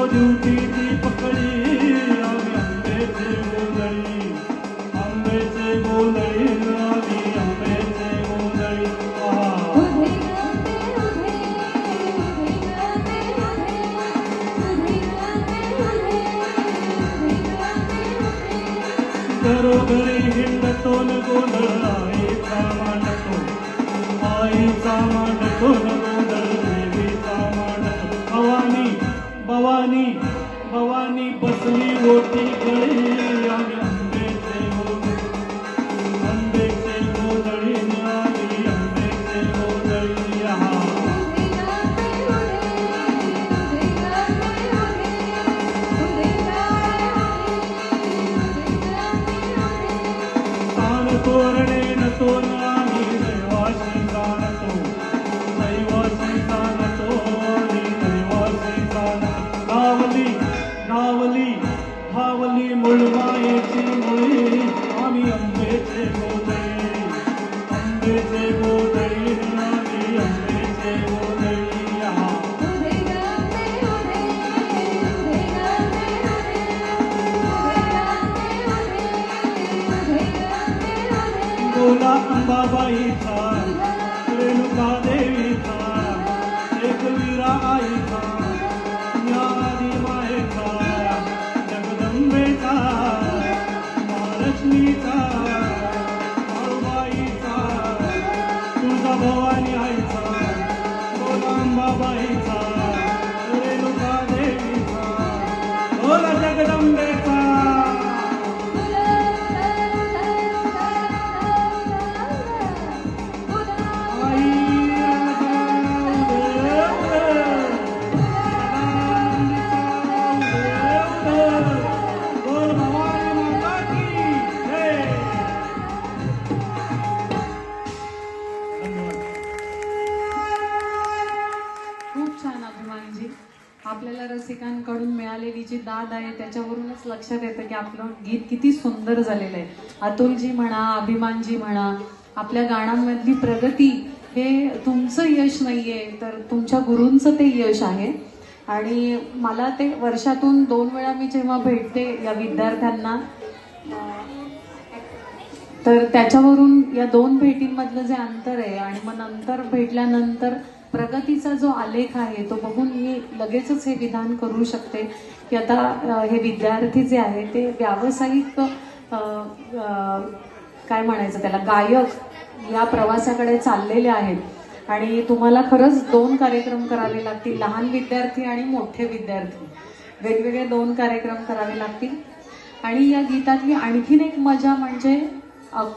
दिवटी ती पकडी आम्ही आंब्याचे गोंधळी आंब्याचे गोंधळी आम्ही आंब्याचे गोंधळी घरोघरी हिंडतो न गोंधळ आईचा मांडतो न गोंधळ देवीचा मांडतो भवानी भवानी भवानी बसली होती गळी आम्ही आंब्याचे गोंधळी आंब्याचे गोंधळी आम्ही आंब्याचे गोंधळी तोरणे नतो आम्ही दैवाशी जाणतो दैवाशी जाणतो आणि दैवाशी जाणतो धावली धावली धावली मुळमायेची मुळी आम्ही आंब्याचे गोंधळी आंब्याचे गोंधळी आम्ही आंब्याचे गोंधळी बोला अंबाबाईचा रेणुका देवीचा एकवीरा आईचा ज्ञानी मायेचा जगदंबेचा महालक्ष्मीचा बाळूबाईचा तुळजा भवानी आईचा बोला अंबाबाईचा रेणुका देवीचा बोला जगदंबेचा आपल्याला रसिकांकडून मिळालेली जी दाद आहे त्याच्यावरूनच लक्षात येतं की आपलं गीत किती सुंदर झालेलं आहे. अतुलजी म्हणा, अभिमानजी म्हणा, आपल्या गाण्यांमधली प्रगती हे तुमचं यश नाहीये तर तुमच्या गुरूंचं ते यश आहे. आणि मला ते वर्षातून 2 वेळा मी जेव्हा भेटते या विद्यार्थ्यांना तर त्याच्यावरून या 2 भेटींमधलं जे अंतर आहे आणि मग नंतर भेटल्यानंतर प्रगतीचा जो आलेख आहे तो बघून मी लगेचच हे विधान करू शकते की आता हे विद्यार्थी जे आहे ते व्यावसायिक काय म्हणायचं त्याला गायक या प्रवासाकडे चाललेले आहेत. आणि तुम्हाला खरंच 2 कार्यक्रम करावे लागतील, लहान विद्यार्थी आणि मोठे विद्यार्थी वेगवेगळे 2 कार्यक्रम करावे लागतील. आणि या गीतातली आणखीन एक मजा म्हणजे